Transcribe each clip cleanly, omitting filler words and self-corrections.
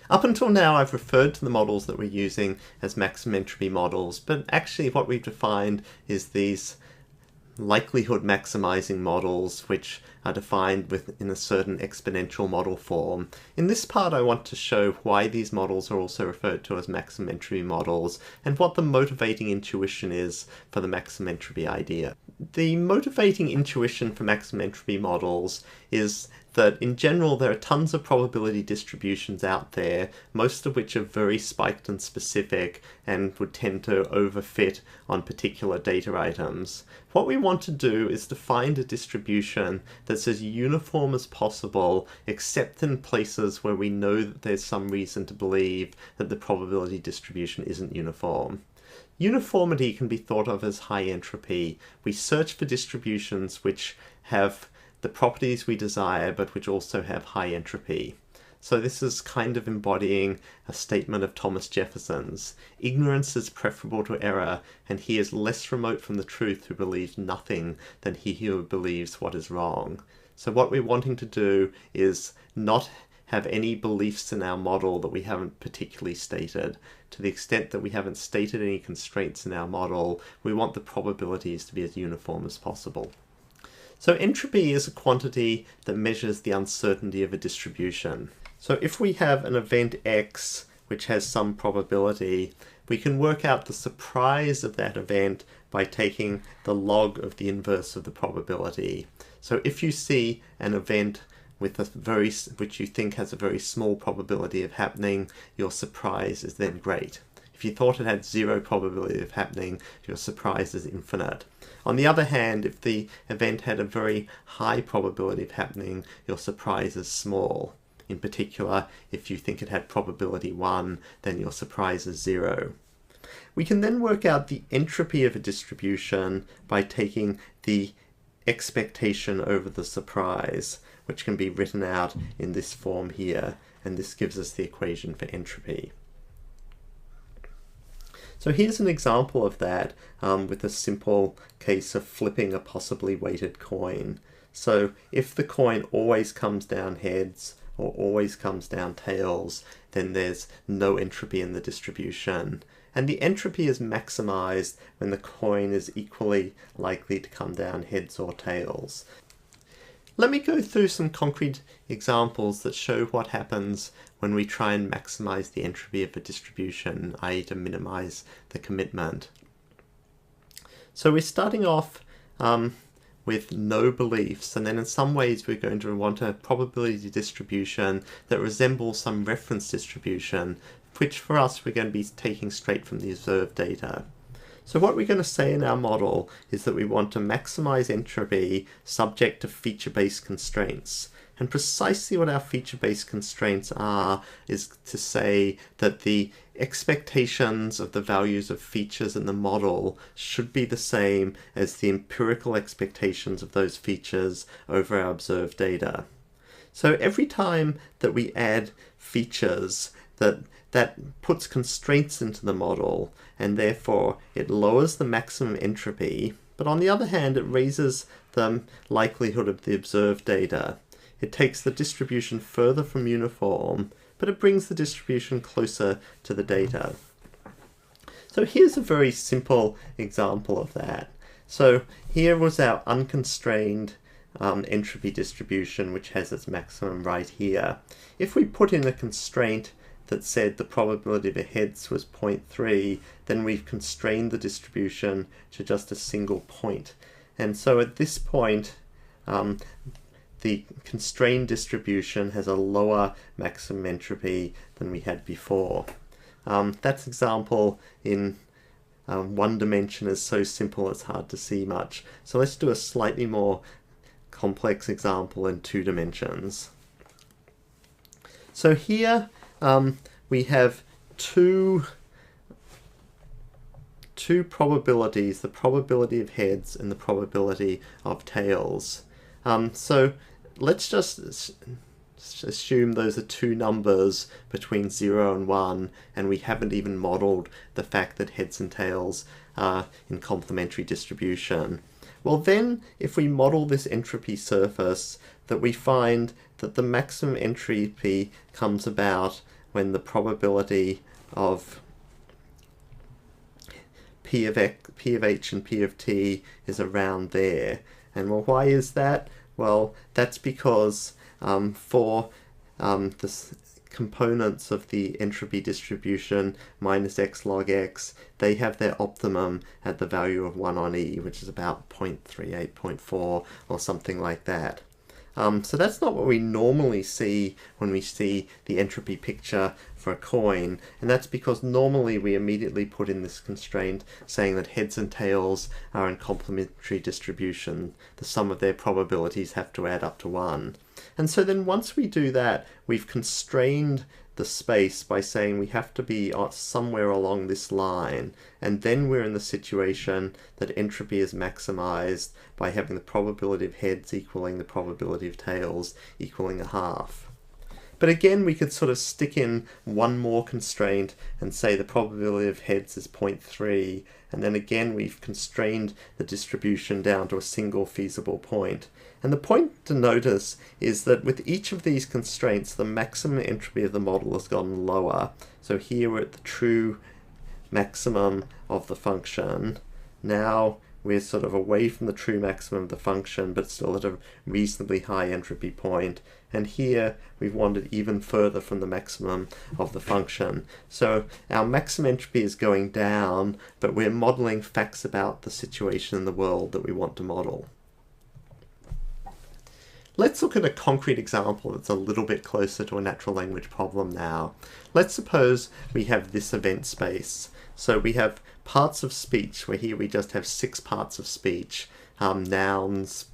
Up until now, I've referred to the models that we're using as maximum entropy models, but actually what we've defined is these likelihood maximizing models, which are defined within a certain exponential model form. In this part, I want to show why these models are also referred to as maximum entropy models and what the motivating intuition is for the maximum entropy idea. The motivating intuition for maximum entropy models is that in general there are tons of probability distributions out there, most of which are very spiked and specific and would tend to overfit on particular data items. What we want to do is to find a distribution that's as uniform as possible, except in places where we know that there's some reason to believe that the probability distribution isn't uniform. Uniformity can be thought of as high entropy. We search for distributions which have the properties we desire, but which also have high entropy. So this is kind of embodying a statement of Thomas Jefferson's. Ignorance is preferable to error, and he is less remote from the truth who believes nothing than he who believes what is wrong. So what we're wanting to do is not have any beliefs in our model that we haven't particularly stated. To the extent that we haven't stated any constraints in our model, we want the probabilities to be as uniform as possible. So entropy is a quantity that measures the uncertainty of a distribution. So if we have an event X which has some probability, we can work out the surprise of that event by taking the log of the inverse of the probability. So if you see an event with which you think has a very small probability of happening, your surprise is then great. If you thought it had zero probability of happening, your surprise is infinite. On the other hand, if the event had a very high probability of happening, your surprise is small. In particular, if you think it had probability 1, then your surprise is 0. We can then work out the entropy of a distribution by taking the expectation over the surprise, which can be written out in this form here, and this gives us the equation for entropy. So here's an example of that with a simple case of flipping a possibly weighted coin. So if the coin always comes down heads or always comes down tails, then there's no entropy in the distribution. And the entropy is maximized when the coin is equally likely to come down heads or tails. Let me go through some concrete examples that show what happens when we try and maximize the entropy of a distribution, i.e. to minimize the commitment. So we're starting off with no beliefs, and then in some ways we're going to want a probability distribution that resembles some reference distribution, which for us we're going to be taking straight from the observed data. So what we're going to say in our model is that we want to maximize entropy subject to feature-based constraints. And precisely what our feature-based constraints are is to say that the expectations of the values of features in the model should be the same as the empirical expectations of those features over our observed data. So every time that we add features that puts constraints into the model, and therefore it lowers the maximum entropy, but on the other hand it raises the likelihood of the observed data. It takes the distribution further from uniform, but it brings the distribution closer to the data. So here's a very simple example of that. So here was our unconstrained entropy distribution, which has its maximum right here. If we put in a constraint that said the probability of a heads was 0.3, then we've constrained the distribution to just a single point. And so at this point, the constrained distribution has a lower maximum entropy than we had before. That example in one dimension is so simple it's hard to see much. So let's do a slightly more complex example in 2 dimensions. So here we have two probabilities, the probability of heads and the probability of tails. So let's just assume those are 2 numbers between 0 and 1, and we haven't even modeled the fact that heads and tails are in complementary distribution. Well then, if we model this entropy surface, that we find that the maximum entropy comes about when the probability of P of H and P of T is around there. And well, why is that? Well, that's because for the components of the entropy distribution minus x log x, they have their optimum at the value of 1 on E, which is about 0.38, 0.4 or something like that. So that's not what we normally see when we see the entropy picture for a coin, and that's because normally we immediately put in this constraint saying that heads and tails are in complementary distribution. The sum of their probabilities have to add up to 1. And so then once we do that, we've constrained the space by saying we have to be somewhere along this line, and then we're in the situation that entropy is maximized by having the probability of heads equaling the probability of tails equaling a half. But again, we could sort of stick in one more constraint and say the probability of heads is 0.3, and then again we've constrained the distribution down to a single feasible point. And the point to notice is that with each of these constraints, the maximum entropy of the model has gone lower. So here we're at the true maximum of the function. Now we're sort of away from the true maximum of the function, but still at a reasonably high entropy point. And here we've wandered even further from the maximum of the function. So our maximum entropy is going down, but we're modeling facts about the situation in the world that we want to model. Let's look at a concrete example that's a little bit closer to a natural language problem now. Let's suppose we have this event space. So we have parts of speech, where here we just have 6 parts of speech. Nouns,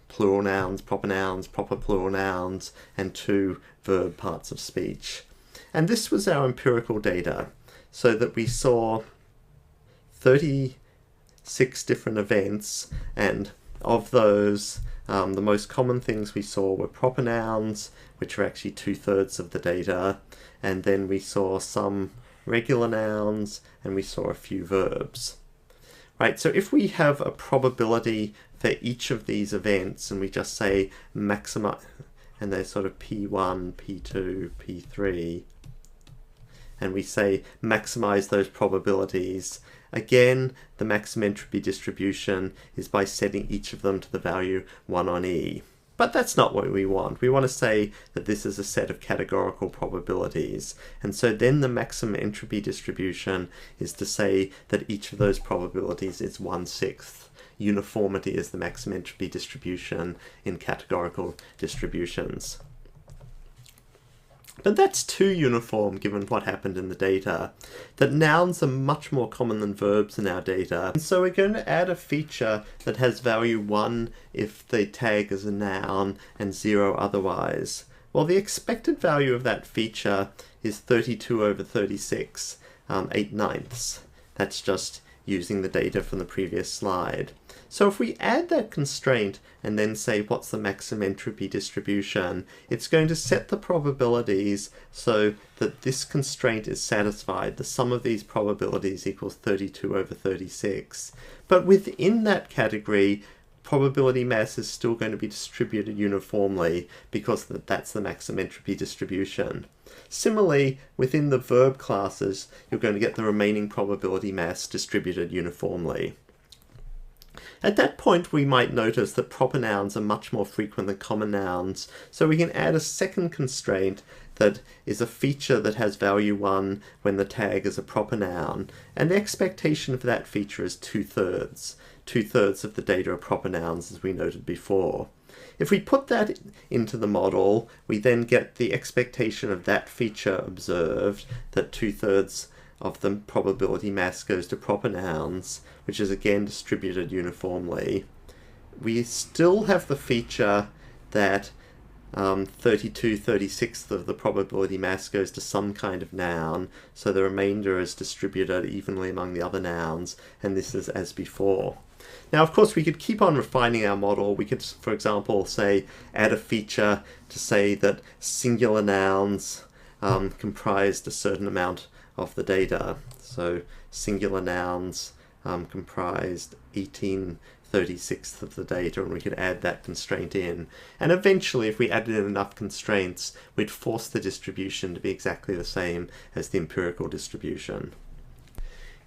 plural nouns, proper plural nouns, and 2 verb parts of speech. And this was our empirical data, so that we saw 36 different events, and of those, the most common things we saw were proper nouns, which are actually 2/3 of the data, and then we saw some regular nouns, and we saw a few verbs. Right, so if we have a probability for each of these events, and we just say maxima, and they're sort of P1, P2, P3, and we say maximize those probabilities, again, the maximum entropy distribution is by setting each of them to the value 1 on E. But that's not what we want. We want to say that this is a set of categorical probabilities. And so then the maximum entropy distribution is to say that each of those probabilities is 1/6. Uniformity is the maximum entropy distribution in categorical distributions. But that's too uniform given what happened in the data, that nouns are much more common than verbs in our data. And so we're going to add a feature that has value 1 if the tag is a noun and 0 otherwise. Well, the expected value of that feature is 32/36, 8/9. That's just using the data from the previous slide. So if we add that constraint and then say what's the maximum entropy distribution, it's going to set the probabilities so that this constraint is satisfied. The sum of these probabilities equals 32/36. But within that category, probability mass is still going to be distributed uniformly because that's the maximum entropy distribution. Similarly, within the verb classes, you're going to get the remaining probability mass distributed uniformly. At that point, we might notice that proper nouns are much more frequent than common nouns, so we can add a second constraint that is a feature that has value 1 when the tag is a proper noun, and the expectation for that feature is 2/3. 2/3 of the data are proper nouns, as we noted before. If we put that into the model, we then get the expectation of that feature observed, that 2/3 of the probability mass goes to proper nouns, which is again distributed uniformly. We still have the feature that 32/36 of the probability mass goes to some kind of noun, so the remainder is distributed evenly among the other nouns, and this is as before. Now, of course, we could keep on refining our model. We could, for example, say add a feature to say that singular nouns comprised a certain amount of the data. So singular nouns comprised 18/36 of the data, and we could add that constraint in. And eventually, if we added in enough constraints, we'd force the distribution to be exactly the same as the empirical distribution.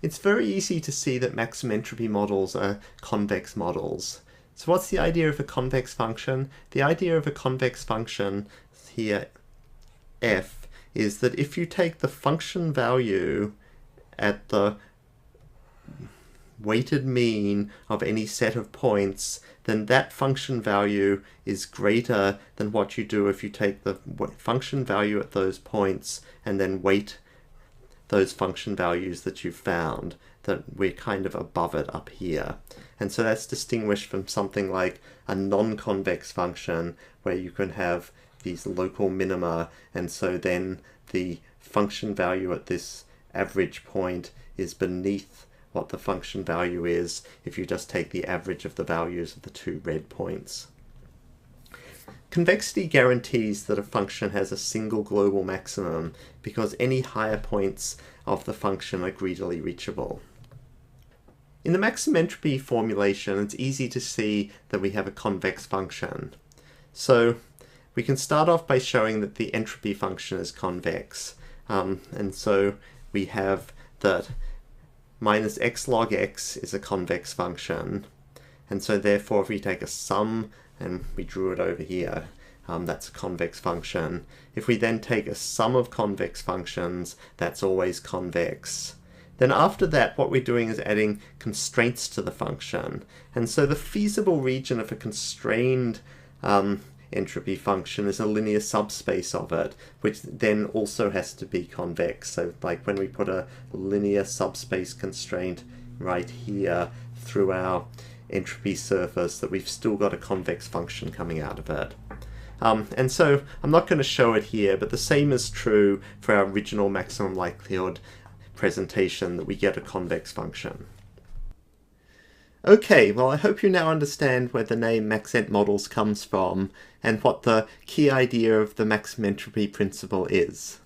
It's very easy to see that maximum entropy models are convex models. So what's the idea of a convex function? The idea of a convex function here, f, is that if you take the function value at the weighted mean of any set of points, then that function value is greater than what you do if you take the function value at those points and then weight those function values that you've found, that we're kind of above it up here. And so that's distinguished from something like a non-convex function where you can have these local minima, and so then the function value at this average point is beneath what the function value is if you just take the average of the values of the two red points. Convexity guarantees that a function has a single global maximum because any higher points of the function are greedily reachable. In the maximum entropy formulation, it's easy to see that we have a convex function. So we can start off by showing that the entropy function is convex. And so we have that minus x log x is a convex function. And so therefore if we take a sum, and we drew it over here, that's a convex function. If we then take a sum of convex functions, that's always convex. Then after that, what we're doing is adding constraints to the function. And so the feasible region of a constrained entropy function is a linear subspace of it, which then also has to be convex. So like when we put a linear subspace constraint right here through our entropy surface, that we've still got a convex function coming out of it. And so I'm not going to show it here, but the same is true for our original maximum likelihood presentation, that we get a convex function. Okay, well I hope you now understand where the name maxent models comes from and what the key idea of the maximum entropy principle is.